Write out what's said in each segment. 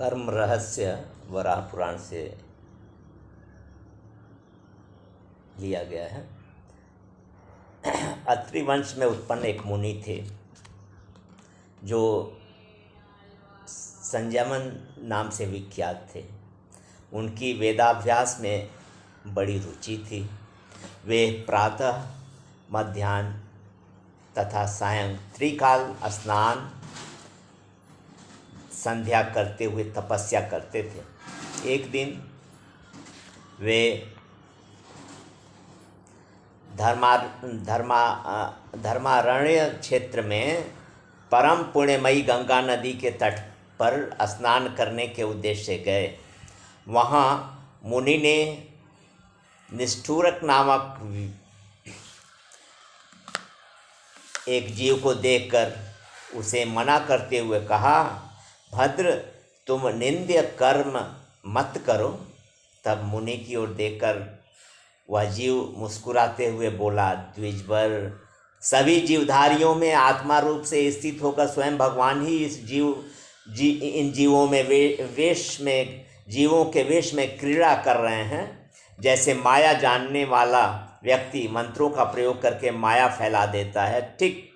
कर्म रहस्य वराह पुराण से लिया गया है। अत्रि वंश में उत्पन्न एक मुनि थे जो संयमन नाम से विख्यात थे। उनकी वेदाभ्यास में बड़ी रुचि थी। वे प्रातः, मध्याह्न तथा सायं त्रिकाल स्नान संध्या करते हुए तपस्या करते थे। एक दिन वे धर्मारण्य क्षेत्र में परम पुण्यमयी गंगा नदी के तट पर स्नान करने के उद्देश्य से गए। वहाँ मुनि ने निष्ठुरक नामक एक जीव को देखकर उसे मना करते हुए कहा, भद्र, तुम निंद्य कर्म मत करो। तब मुनि की ओर देखकर वह जीव मुस्कुराते हुए बोला, द्विजवर, सभी जीवधारियों में आत्मा रूप से स्थित होकर स्वयं भगवान ही इन जीवों में जीवों के वेश में क्रीड़ा कर रहे हैं। जैसे माया जानने वाला व्यक्ति मंत्रों का प्रयोग करके माया फैला देता है, ठीक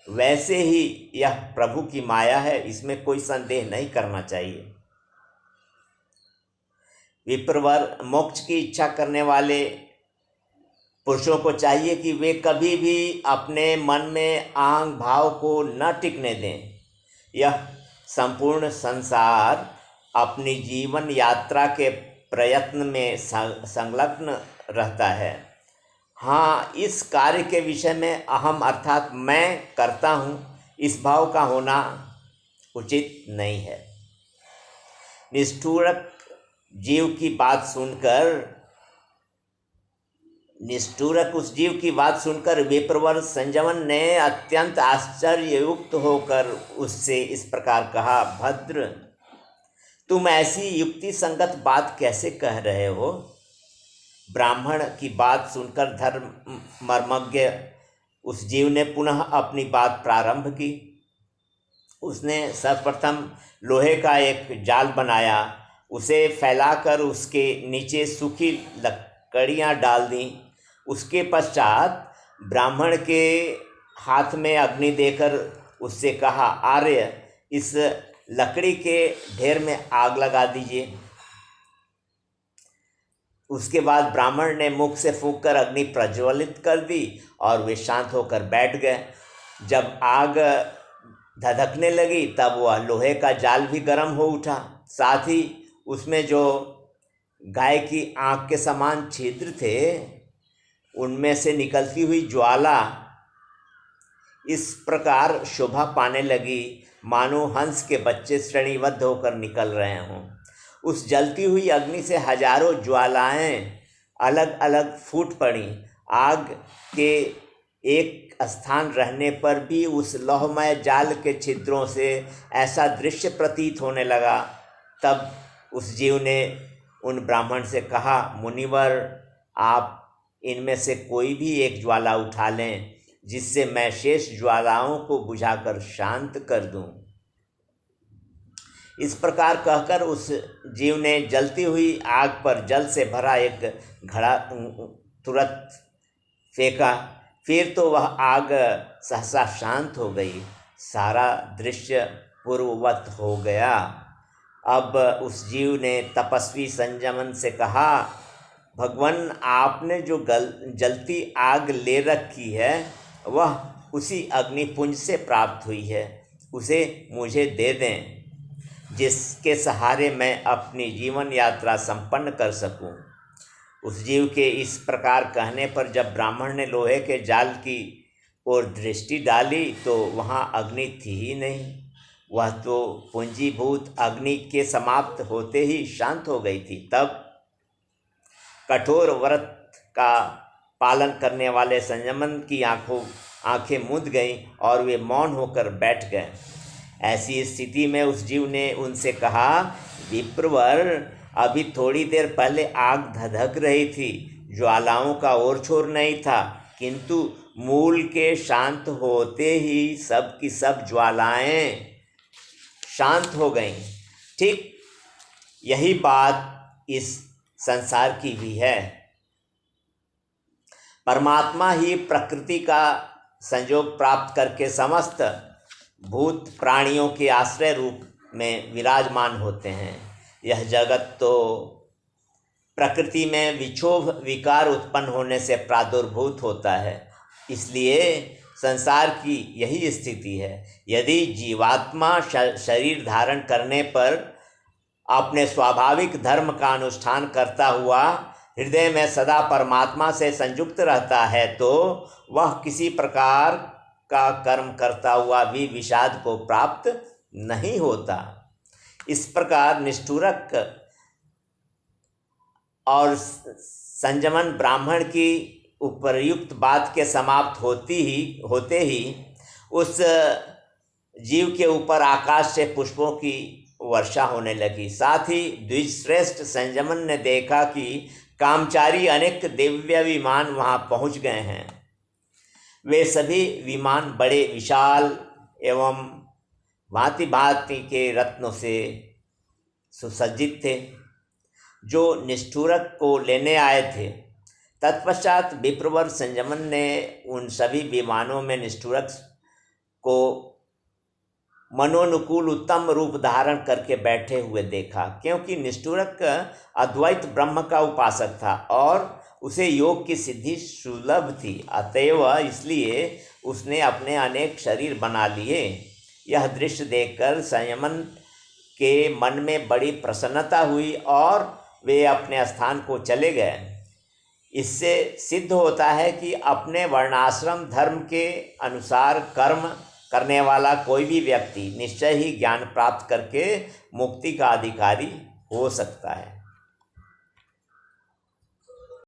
वैसे ही यह प्रभु की माया है, इसमें कोई संदेह नहीं करना चाहिए। विप्रवर, मोक्ष की इच्छा करने वाले पुरुषों को चाहिए कि वे कभी भी अपने मन में अहंग भाव को न टिकने दें। यह संपूर्ण संसार अपनी जीवन यात्रा के प्रयत्न में संलग्न रहता है। हाँ, इस कार्य के विषय में अहम अर्थात मैं करता हूँ, इस भाव का होना उचित नहीं है। निष्ठुरक उस जीव की बात सुनकर विप्रवर संजमन ने अत्यंत आश्चर्ययुक्त होकर उससे इस प्रकार कहा, भद्र, तुम ऐसी युक्ति संगत बात कैसे कह रहे हो? ब्राह्मण की बात सुनकर धर्ममर्मज्ञ उस जीव ने पुनः अपनी बात प्रारंभ की। उसने सर्वप्रथम लोहे का एक जाल बनाया, उसे फैलाकर उसके नीचे सूखी लकड़ियाँ डाल दी। उसके पश्चात ब्राह्मण के हाथ में अग्नि देकर उससे कहा, आर्य, इस लकड़ी के ढेर में आग लगा दीजिए। उसके बाद ब्राह्मण ने मुख से फूंककर अग्नि प्रज्वलित कर दी और वे शांत होकर बैठ गए। जब आग धधकने लगी तब वह लोहे का जाल भी गर्म हो उठा। साथ ही उसमें जो गाय की आँख के समान छिद्र थे, उनमें से निकलती हुई ज्वाला इस प्रकार शोभा पाने लगी मानो हंस के बच्चे श्रेणीबद्ध होकर निकल रहे हों। उस जलती हुई अग्नि से हजारों ज्वालाएं अलग अलग फूट पड़ी। आग के एक स्थान रहने पर भी उस लौहमय जाल के छिद्रों से ऐसा दृश्य प्रतीत होने लगा। तब उस जीव ने उन ब्राह्मण से कहा, मुनिवर, आप इनमें से कोई भी एक ज्वाला उठा लें, जिससे मैं शेष ज्वालाओं को बुझाकर शांत कर दूं। इस प्रकार कहकर उस जीव ने जलती हुई आग पर जल से भरा एक घड़ा तुरंत फेंका। फिर तो वह आग सहसा शांत हो गई। सारा दृश्य पूर्ववत हो गया। अब उस जीव ने तपस्वी संजमन से कहा, भगवान, आपने जो जलती आग ले रखी है वह उसी अग्निपुंज से प्राप्त हुई है। उसे मुझे दे दें, जिसके सहारे मैं अपनी जीवन यात्रा संपन्न कर सकूं। उस जीव के इस प्रकार कहने पर जब ब्राह्मण ने लोहे के जाल की ओर दृष्टि डाली तो वहाँ अग्नि थी ही नहीं। वह तो पूंजीभूत अग्नि के समाप्त होते ही शांत हो गई थी। तब कठोर व्रत का पालन करने वाले संयमन की आंखें मूंद गईं और वे मौन होकर बैठ गए। ऐसी स्थिति में उस जीव ने उनसे कहा, विप्रवर, अभी थोड़ी देर पहले आग धधक रही थी, ज्वालाओं का ओर छोर नहीं था, किंतु मूल के शांत होते ही सब की सब ज्वालाएं शांत हो गईं। ठीक यही बात इस संसार की भी है। परमात्मा ही प्रकृति का संयोग प्राप्त करके समस्त भूत प्राणियों के आश्रय रूप में विराजमान होते हैं। यह जगत तो प्रकृति में विक्षोभ विकार उत्पन्न होने से प्रादुर्भूत होता है, इसलिए संसार की यही स्थिति है। यदि जीवात्मा शरीर धारण करने पर अपने स्वाभाविक धर्म का अनुष्ठान करता हुआ हृदय में सदा परमात्मा से संयुक्त रहता है तो वह किसी प्रकार का कर्म करता हुआ भी विषाद को प्राप्त नहीं होता। इस प्रकार निष्ठुरक और संयमन ब्राह्मण की उपर्युक्त बात के समाप्त होते ही उस जीव के ऊपर आकाश से पुष्पों की वर्षा होने लगी। साथ ही द्विजश्रेष्ठ संयमन ने देखा कि कामचारी अनेक दिव्य विमान वहाँ पहुँच गए हैं। वे सभी विमान बड़े विशाल एवं भांति भांति के रत्नों से सुसज्जित थे, जो निष्ठुरक को लेने आए थे। तत्पश्चात विप्रवर संयमन ने उन सभी विमानों में निष्ठुरक को मनोनुकूल उत्तम रूप धारण करके बैठे हुए देखा, क्योंकि निष्ठुरक अद्वैत ब्रह्म का उपासक था और उसे योग की सिद्धि सुलभ थी, अतएव इसलिए उसने अपने अनेक शरीर बना लिए। यह दृश्य देखकर संयमन के मन में बड़ी प्रसन्नता हुई और वे अपने स्थान को चले गए। इससे सिद्ध होता है कि अपने वर्णाश्रम धर्म के अनुसार कर्म करने वाला कोई भी व्यक्ति निश्चय ही ज्ञान प्राप्त करके मुक्ति का अधिकारी हो सकता है।